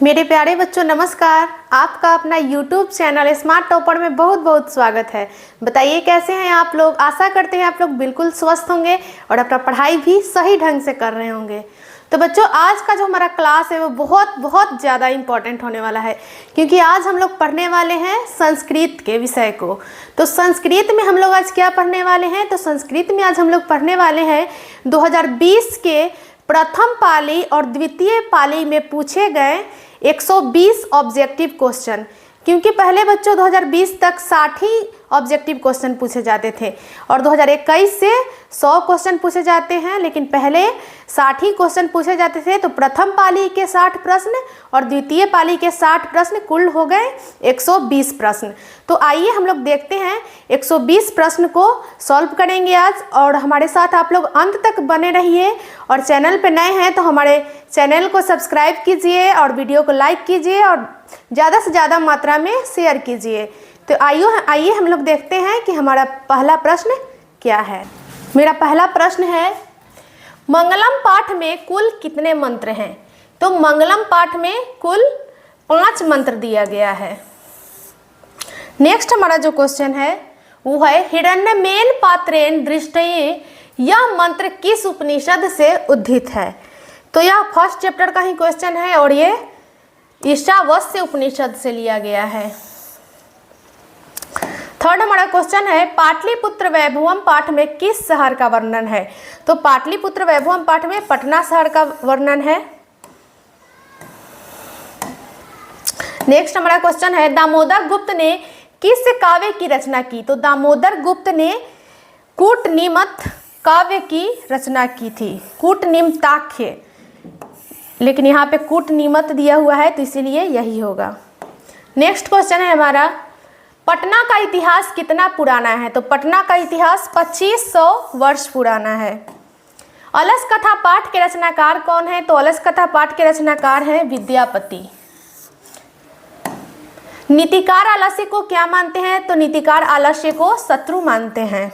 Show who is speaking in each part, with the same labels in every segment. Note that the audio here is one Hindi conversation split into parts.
Speaker 1: मेरे प्यारे बच्चों नमस्कार। आपका अपना YouTube चैनल स्मार्ट टॉपर में बहुत बहुत स्वागत है। बताइए कैसे हैं आप लोग। आशा करते हैं आप लोग बिल्कुल स्वस्थ होंगे और अपना पढ़ाई भी सही ढंग से कर रहे होंगे। तो बच्चों आज का जो हमारा क्लास है वो बहुत ज़्यादा इम्पॉर्टेंट होने वाला है, क्योंकि आज हम लोग पढ़ने वाले हैं संस्कृत के विषय को। तो संस्कृत में हम लोग आज क्या पढ़ने वाले हैं, तो संस्कृत में आज हम लोग पढ़ने वाले हैं 2020 के प्रथम पाली और द्वितीय पाली में पूछे गए 120 ऑब्जेक्टिव क्वेश्चन। क्योंकि पहले बच्चों 2020 तक 60 ही ऑब्जेक्टिव क्वेश्चन पूछे जाते थे और 2021 से 100 क्वेश्चन पूछे जाते हैं, लेकिन पहले 60 ही क्वेश्चन पूछे जाते थे। तो प्रथम पाली के 60 प्रश्न और द्वितीय पाली के 60 प्रश्न कुल हो गए 120 प्रश्न। तो आइए हम लोग देखते हैं 120 प्रश्न को सॉल्व करेंगे आज, और हमारे साथ आप लोग अंत तक बने रहिए। और चैनल पे नए हैं तो हमारे चैनल को सब्सक्राइब कीजिए और वीडियो को लाइक कीजिए और ज़्यादा से ज़्यादा मात्रा में शेयर कीजिए। तो आइए हम लोग देखते हैं कि हमारा पहला प्रश्न क्या है। मेरा पहला प्रश्न है, मंगलम पाठ में कुल कितने मंत्र हैं। तो मंगलम पाठ में कुल 5 मंत्र दिया गया है। नेक्स्ट हमारा जो क्वेश्चन है वो है, हिरण्यमेन पात्रेण दृष्टये, यह मंत्र किस उपनिषद से उद्धित है। तो यह फर्स्ट चैप्टर का ही क्वेश्चन है और ये ईशावास्य उपनिषद से लिया गया है। थर्ड हमारा क्वेश्चन है, पाटलिपुत्र वैभवम पाठ में किस शहर का वर्णन है। तो पाटलिपुत्र वैभवम पाठ में पटना शहर का वर्णन है। नेक्स्ट हमारा क्वेश्चन है, दामोदर गुप्त ने किस काव्य की रचना की। तो दामोदर गुप्त ने कूटनीमत काव्य की रचना की थी, कूटनीमताख्य, लेकिन यहाँ पे कूटनीमत दिया हुआ है तो इसीलिए यही होगा। नेक्स्ट क्वेश्चन है हमारा, पटना का इतिहास कितना पुराना है। तो पटना का इतिहास 2500 वर्ष पुराना है। अलस कथा पाठ के रचनाकार कौन है। तो अलस कथा पाठ के रचनाकार हैं विद्यापति। नीतिकार आलस्य को क्या मानते हैं। तो नीतिकार आलस्य को शत्रु मानते हैं।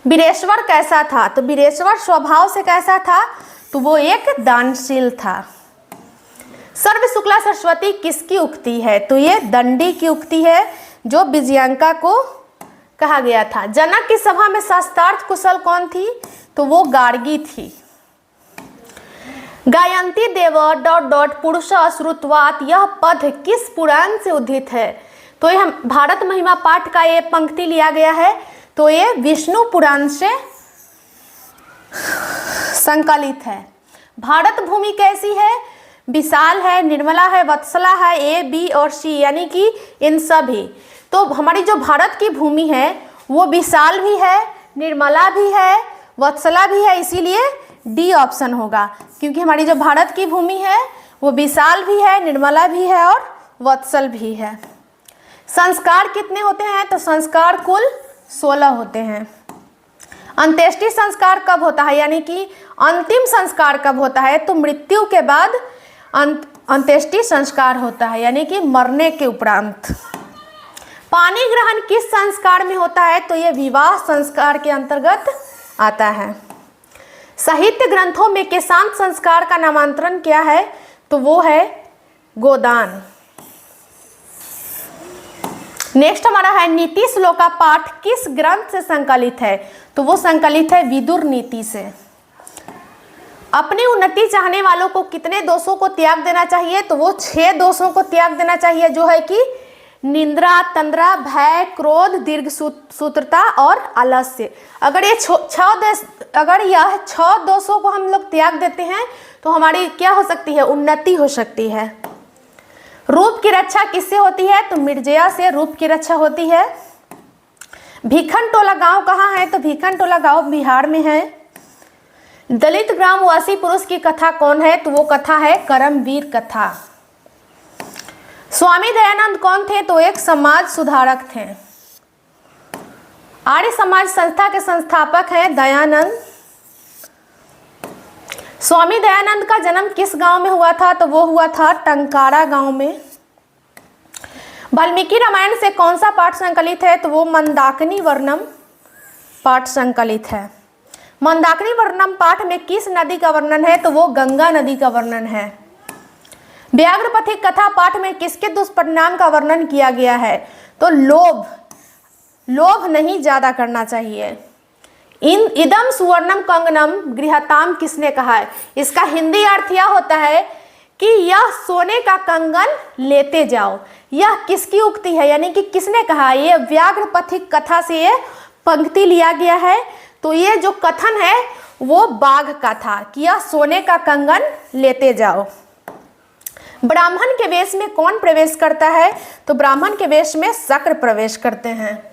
Speaker 1: वीरेश्वर कैसा था। तो वीरेश्वर स्वभाव से कैसा था, तो वो एक दानशील था। सर्व शुक्ला सरस्वती किसकी उक्ति है। तो ये दंडी की उक्ति है जो विजयांका को कहा गया था। जनक की सभा में शास्त्रार्थ कुशल कौन थी। तो वो गार्गी थी। गायंती देव ... पुरुष श्रुतवात, यह पद किस पुराण से उद्धित है। तो यह भारत महिमा पाठ का ये पंक्ति लिया गया है। तो ये विष्णु पुराण से संकलित है। भारत भूमि कैसी है, विशाल है, निर्मला है, वत्सला है, ए बी और सी, यानी कि इन सभी। तो हमारी जो भारत की भूमि है वो विशाल भी है, निर्मला भी है, वत्सला भी है, इसीलिए डी ऑप्शन होगा। क्योंकि हमारी जो भारत की भूमि है वो विशाल भी है, निर्मला भी है और वत्सल भी है। संस्कार कितने होते हैं। तो संस्कार कुल 16 होते हैं। अंत्येष्टि संस्कार कब होता है, यानी कि अंतिम संस्कार कब होता है। तो मृत्यु के बाद अंत्येष्टि संस्कार होता है, यानी कि मरने के उपरांत। पानी ग्रहण किस संस्कार में होता है। तो यह विवाह संस्कार के अंतर्गत आता है। साहित्य ग्रंथों में केशांत संस्कार का नामांतरण क्या है। तो वो है गोदान। नेक्स्ट हमारा है, नीति श्लोका पाठ किस ग्रंथ से संकलित है। तो वो संकलित है विदुर नीति से। अपनी उन्नति चाहने वालों को कितने दोषों को त्याग देना चाहिए। तो वो 6 दोषों को त्याग देना चाहिए, जो है कि निंद्रा, तंद्रा, भय, क्रोध, दीर्घ सूत्रता और आलस्य। अगर यह 6 दोषों को हम लोग त्याग देते हैं तो हमारी क्या हो सकती है, उन्नति हो सकती है। रूप की रक्षा किससे होती है। तो मिर्जया से रूप की रक्षा होती है। भीखन टोला गांव कहाँ है। तो भीखन टोला गांव बिहार में है। दलित ग्रामवासी पुरुष की कथा कौन है। तो वो कथा है करमवीर कथा। स्वामी दयानंद कौन थे। तो एक समाज सुधारक थे। आर्य समाज संस्था के संस्थापक हैं दयानंद। स्वामी दयानंद का जन्म किस गांव में हुआ था। तो वो हुआ था टंकारा गांव में। वाल्मीकि रामायण से कौन सा पाठ संकलित है। तो वो मंदाकिनी वर्णम पाठ संकलित है। मंदाकिनी वर्णम पाठ में किस नदी का वर्णन है। तो वो गंगा नदी का वर्णन है। व्याघ्रपथिक कथा पाठ में किसके दुष्परिणाम का वर्णन किया गया है? तो लोभ नहीं ज्यादा करना चाहिए। इदम सुवर्णम कंगनम गृहताम किसने कहा है? इसका हिंदी अर्थ यह होता है कि यह सोने का कंगन लेते जाओ। यह किसकी उक्ति है, यानी कि किसने कहा? ये व्याघ्रपथिक कथा से ये पंक्ति लिया गया है। तो ये जो कथन है वो बाघ का था कि यह सोने का कंगन लेते जाओ। ब्राह्मण के वेश में कौन प्रवेश करता है? तो ब्राह्मण के वेश में शक्र प्रवेश करते हैं।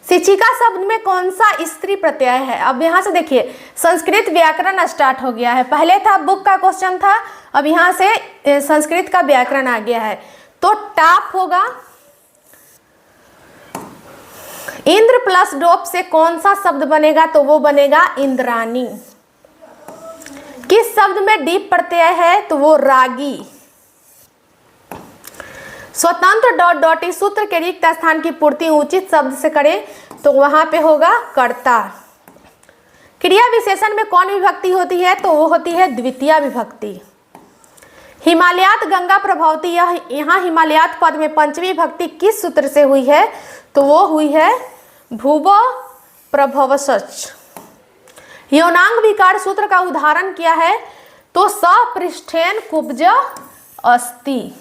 Speaker 1: शिक्षिका शब्द में कौन सा स्त्री प्रत्यय है? अब यहाँ से देखिए संस्कृत व्याकरण स्टार्ट हो गया है। पहले था बुक का क्वेश्चन था, अब यहाँ से संस्कृत का व्याकरण आ गया है। तो टाप होगा। इंद्र प्लस डोप से कौन सा शब्द बनेगा? तो वो बनेगा इंद्राणी। किस शब्द में डीप प्रत्यय है? तो वो रागी। स्वतंत्र ... इस सूत्र के रिक्त स्थान की पूर्ति उचित शब्द से करें तो वहां पे होगा कर्ता। क्रिया विशेषण में कौन विभक्ति होती है? तो वो होती है द्वितीय विभक्ति। हिमालयात गंगा प्रभवती, यह यहाँ हिमालयात पद में पंचमी विभक्ति किस सूत्र से हुई है? तो वो हुई है भूव प्रभवसच। यौनांग विकार सूत्र का उदाहरण क्या है? तो सपृष्ठेन कुब्ज अस्ति।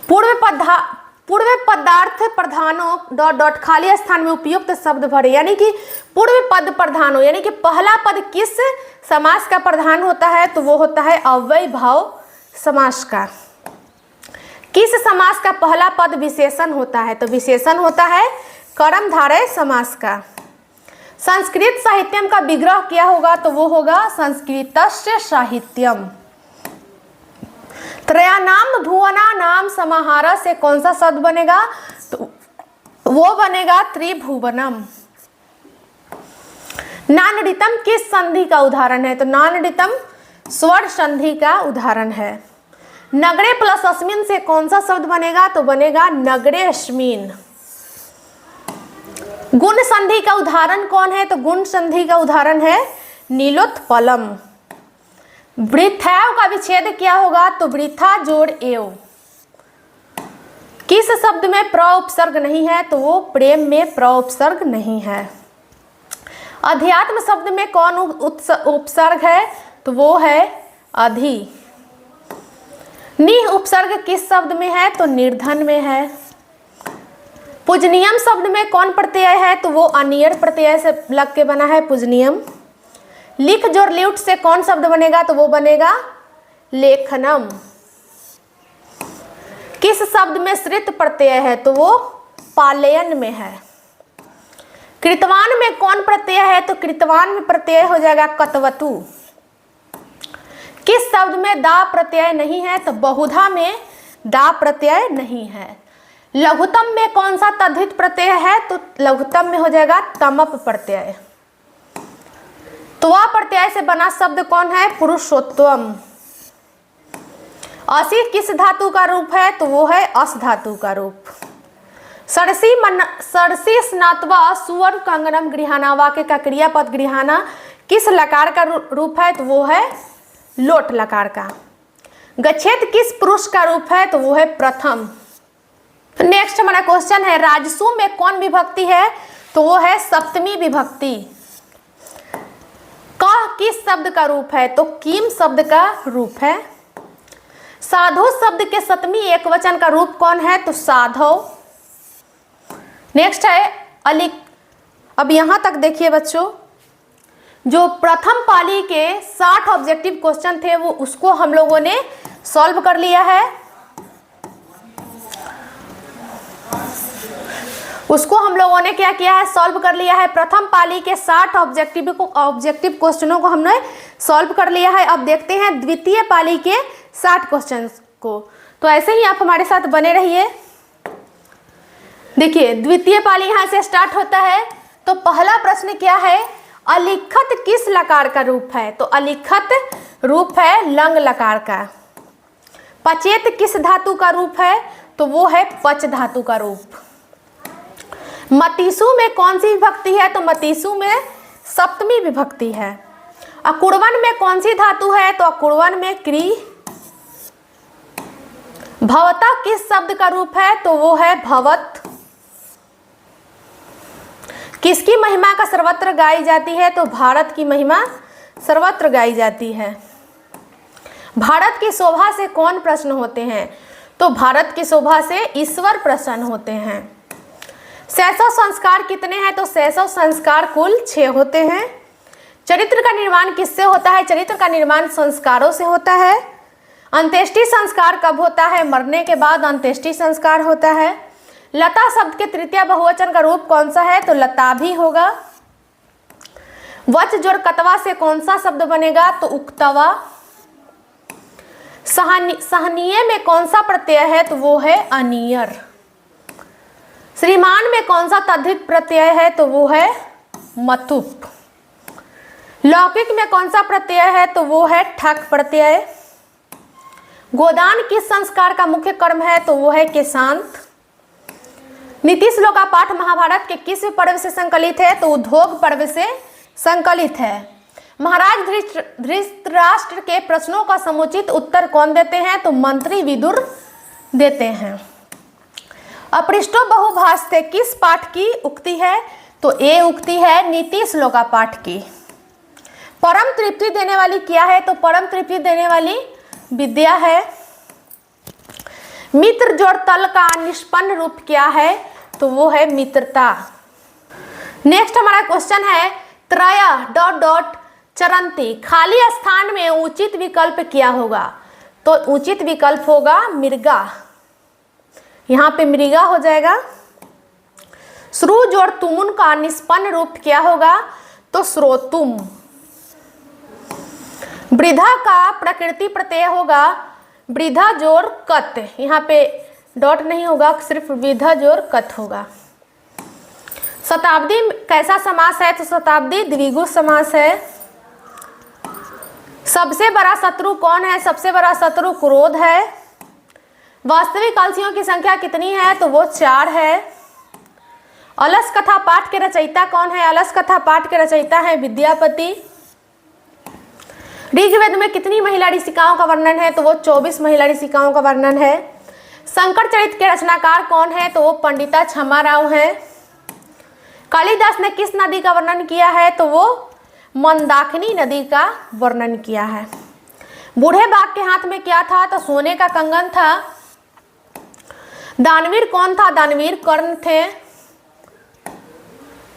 Speaker 1: पूर्व पदार्थ प्रधानों ... खाली स्थान में उपयुक्त शब्द भरे, यानी कि पूर्व पद प्रधानों, यानी कि पहला पद किस समास का प्रधान होता है? तो वो होता है अव्यय भाव समास का। किस समास का पहला पद विशेषण होता है? तो विशेषण होता है कर्मधारय समास का। संस्कृत साहित्यम का विग्रह क्या होगा? तो वो होगा संस्कृतस्य साहित्यम। त्रयानाम भुवना नाम समाहार से कौन सा शब्द बनेगा? तो वो बनेगा त्रिभुवनम। नानडितम किस संधि का उदाहरण है? तो नानडितम स्वर संधि का उदाहरण है। नगरे प्लस अस्मिन से कौन सा शब्द बनेगा? तो बनेगा नगरे अस्मिन। गुण संधि का उदाहरण कौन है? तो गुण संधि का उदाहरण है नीलोत्पलम। वृथैव का विच्छेद क्या होगा? तो वृथा जोड़ एव। किस शब्द में प्र उपसर्ग नहीं है? तो वो प्रेम में प्र उपसर्ग नहीं है। अध्यात्म शब्द में कौन उपसर्ग है? तो वो है अधि। निह उपसर्ग किस शब्द में है? तो निर्धन में है। पूजनियम शब्द में कौन प्रत्यय है? तो वो अनियर प्रत्यय से लग के बना है पूजनियम। लिख जोड़ ल्यूट से कौन शब्द बनेगा? तो वो बनेगा लेखनम। किस शब्द में श्रित प्रत्यय है? तो वो पालयन में है। कृतवान में कौन प्रत्यय है? तो कृतवान में प्रत्यय हो जाएगा कतवतु। किस शब्द में दा प्रत्यय नहीं है? तो बहुधा में दा प्रत्यय नहीं है। लघुतम में कौन सा तद्धित प्रत्यय है? तो लघुतम में हो जाएगा तमप प्रत्यय। त्वा प्रत्यय से बना शब्द कौन है? पुरुषोत्तम। असी किस धातु का रूप है? तो वो है अस धातु का रूप। सरसी स्नात्वा सुवर कंगनम गृहाना वाक्य का क्रियापद गृहाना किस लकार का रूप है? तो वो है लोट लकार का। गच्छेत किस पुरुष का रूप है? तो वो है प्रथम। नेक्स्ट हमारा क्वेश्चन है राजसु में कौन विभक्ति है? तो वो है सप्तमी विभक्ति। कह किस शब्द का रूप है? तो कीम शब्द का रूप है। साधु शब्द के सप्तमी एकवचन का रूप कौन है? तो साधव। नेक्स्ट है अलिक। अब यहां तक देखिए बच्चों, जो प्रथम पाली के 60 ऑब्जेक्टिव क्वेश्चन थे वो उसको हम लोगों ने सॉल्व कर लिया है। उसको हम लोगों ने क्या किया है? सॉल्व कर लिया है। प्रथम पाली के 60 ऑब्जेक्टिव क्वेश्चनों को हमने सॉल्व कर लिया है। अब देखते हैं द्वितीय पाली के 60 क्वेश्चंस को। तो ऐसे ही आप हमारे साथ बने रहिए। देखिए द्वितीय पाली यहाँ से स्टार्ट होता है। तो पहला प्रश्न क्या है? अलिखत किस लकार का रूप है? तो अलिखत रूप है लंग लकार का। पचेत किस धातु का रूप है? तो वो है पच धातु का रूप। मतीसु में कौन सी विभक्ति है? तो मतीसु में सप्तमी विभक्ति है। अकुर्वन में कौन सी धातु है? तो अकुर्वन में क्री भवता किस शब्द का रूप है? तो वो है भवत। किसकी महिमा का सर्वत्र गाई जाती है? तो भारत की महिमा सर्वत्र गाई जाती है। भारत की शोभा से कौन प्रसन्न होते हैं? तो भारत की शोभा से ईश्वर प्रसन्न होते हैं। शैशव संस्कार कितने हैं? तो शैशव संस्कार कुल 6 होते हैं। चरित्र का निर्माण किससे होता है? चरित्र का निर्माण संस्कारों से होता है। अंत्येष्टि संस्कार कब होता है? मरने के बाद अंत्येष्टि संस्कार होता है। लता शब्द के तृतीय बहुवचन का रूप कौन सा है? तो लता भी होगा। वच जोड़ कतवा से कौन सा शब्द बनेगा? तो उक्तवा। सहनीय में कौन सा प्रत्यय है? तो वो है अनियर। श्रीमान में कौन सा तद्धित प्रत्यय है? तो वो है मतुप। लौकिक में कौन सा प्रत्यय है? तो वो है ठक प्रत्यय। गोदान किस संस्कार का मुख्य कर्म है? तो वो है केशांत। नीति श्लोक का पाठ महाभारत के किस पर्व से संकलित है? तो उद्योग पर्व से संकलित है। महाराज धृतराष्ट्र के प्रश्नों का समुचित उत्तर कौन देते हैं? तो मंत्री विदुर देते हैं। अपृष्टो बहुभाषित किस पाठ की उक्ति है? तो ये उक्ति है नीति श्लोका पाठ की। परम तृप्ति देने वाली क्या है? तो परम तृप्ति देने वाली विद्या है। मित्र जोड़ तल का निष्पन्न रूप क्या है? तो वो है मित्रता। नेक्स्ट हमारा क्वेश्चन है त्रय ... चरंती खाली स्थान में उचित विकल्प क्या होगा? तो उचित विकल्प होगा मृगा। यहाँ पे मृगा हो जाएगा। श्रु जोड़ तुमुन का निष्पन्न रूप क्या होगा? तो श्रोतुम। वृद्धा का प्रकृति प्रत्यय होगा वृद्धा जोड़ कत। यहाँ पे डॉट नहीं होगा, सिर्फ वृद्धा जोड़ कत होगा। शताब्दी कैसा समास है? तो शताब्दी द्विगु समास है। सबसे बड़ा शत्रु कौन है? सबसे बड़ा शत्रु क्रोध है। वास्तविक अलसियों की संख्या कितनी है? तो वो 4 है। अलस कथा पाठ के रचयिता कौन है? अलस कथा पाठ के रचयिता है विद्यापति। ऋग्वेद में कितनी महिला ऋषिकाओं का वर्णन है? तो वो 24 महिला ऋषिकाओं का वर्णन है। शंकर चरित्र के रचनाकार कौन है? तो वो पंडिता क्षमा राव है। कालिदास ने किस नदी का वर्णन किया है? तो वो मंदाकिनी नदी का वर्णन किया है। बूढ़े बाघ के हाथ में क्या था? तो सोने का कंगन था। दानवीर कौन था? दानवीर कर्ण थे।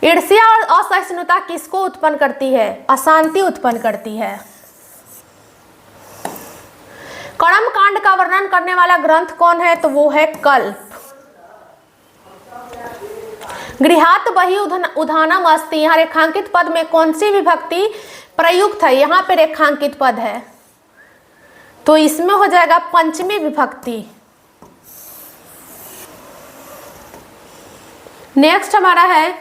Speaker 1: ईर्ष्या और असहिष्णुता किसको उत्पन्न करती है? अशांति उत्पन्न करती है। कर्म कांड का वर्णन करने वाला ग्रंथ कौन है? तो वो है कल्प। गृहात बही उधानम अस्ति। यहाँ रेखांकित पद में कौन सी विभक्ति प्रयुक्त है? यहाँ पे रेखांकित पद है तो इसमें हो जाएगा पंचमी विभक्ति। नेक्स्ट हमारा है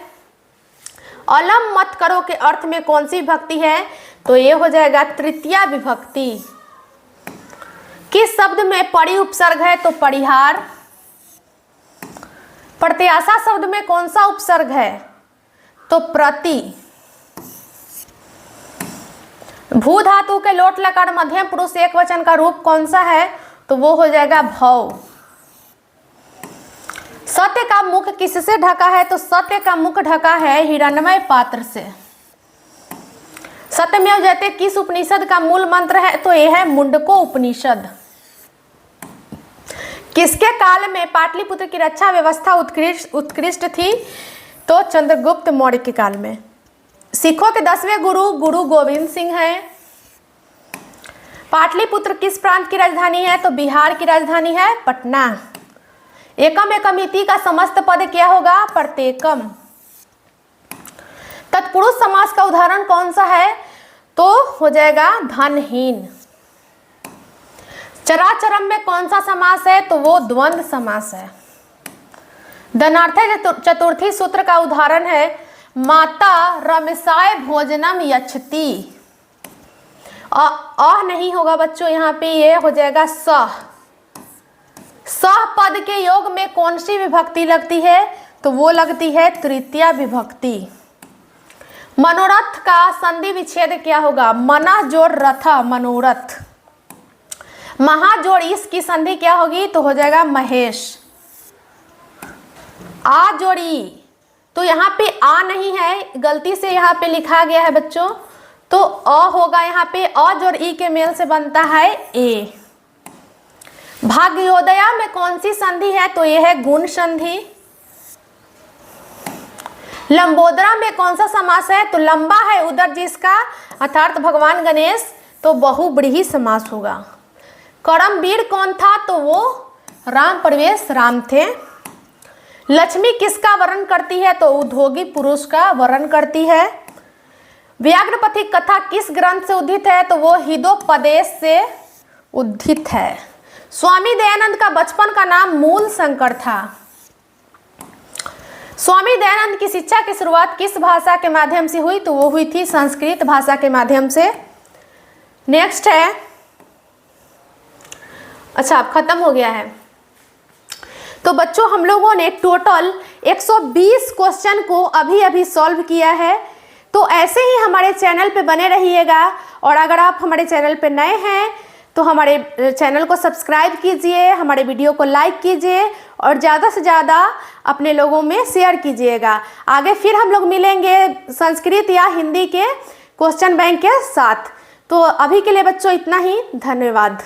Speaker 1: अलम मत करो के अर्थ में कौन सी विभक्ति है? तो ये हो जाएगा तृतीया विभक्ति। किस शब्द में परि उपसर्ग है? तो परिहार। प्रत्याशा शब्द में कौन सा उपसर्ग है? तो प्रति। भू धातु के लोट लकार मध्यम पुरुष एक वचन का रूप कौन सा है? तो वो हो जाएगा भव। सत्य का मुख किससे ढका है? तो सत्य का मुख ढका है हिरण्मय पात्र से। सत्यमेव जयते किस उपनिषद का मूल मंत्र है? तो यह है मुंडको उपनिषद। किसके काल में पाटलिपुत्र की रक्षा व्यवस्था उत्कृष्ट थी? तो चंद्रगुप्त मौर्य के काल में। सिखों के 10वें गुरु गुरु गोविंद सिंह हैं। पाटलिपुत्र किस प्रांत की राजधानी है? तो बिहार की राजधानी है पटना। एकम एकमिति का समस्त पद क्या होगा? प्रत्येकम। तत्पुरुष समास का उदाहरण कौन सा है? तो हो जाएगा धनहीन। चराचरम में कौन सा समास है? तो वो द्वंद्व समास है। धनार्थ चतुर्थी सूत्र का उदाहरण है माता रमसाय भोजनम यच्छति। नहीं होगा बच्चों, यहाँ पे ये हो जाएगा सह। सह पद के योग में कौन सी विभक्ति लगती है? तो वो लगती है तृतीया विभक्ति। मनोरथ का संधि विच्छेद क्या होगा? मना जोड़ रथ मनोरथ। महाजोड़ इस की संधि क्या होगी, तो हो जाएगा महेश। आ जोड़ी, तो यहाँ पे आ नहीं है, गलती से यहाँ पे लिखा गया है बच्चों, तो अ होगा यहाँ पे, अ जोड़ ई के मेल से बनता है ए। भाग्योदया में कौन सी संधि है, तो ये है गुण संधि। लंबोदरा में कौन सा समास है, तो लंबा है उदर जिसका अर्थात भगवान गणेश, तो बहुब्रीहि समास होगा। करमवीर कौन था, तो वो राम प्रवेश राम थे। लक्ष्मी किसका वर्णन करती है, तो उद्योगी पुरुष का वर्णन करती है। व्याघ्रपथी कथा किस ग्रंथ से उद्धित है, तो वो हितोपदेश से उद्धित है। स्वामी दयानंद का बचपन का नाम मूल शंकर था। स्वामी दयानंद की शिक्षा की शुरुआत किस भाषा के माध्यम से हुई, तो वो हुई थी संस्कृत भाषा के माध्यम से। नेक्स्ट है, अच्छा अब खत्म हो गया है। तो बच्चों हम लोगों ने टोटल 120 क्वेश्चन को अभी अभी सॉल्व किया है। तो ऐसे ही हमारे चैनल पे बने रहिएगा, और अगर आप हमारे चैनल पे नए हैं तो हमारे चैनल को सब्सक्राइब कीजिए, हमारे वीडियो को लाइक कीजिए और ज़्यादा से ज़्यादा अपने लोगों में शेयर कीजिएगा। आगे फिर हम लोग मिलेंगे संस्कृत या हिंदी के क्वेश्चन बैंक के साथ। तो अभी के लिए बच्चों इतना ही, धन्यवाद।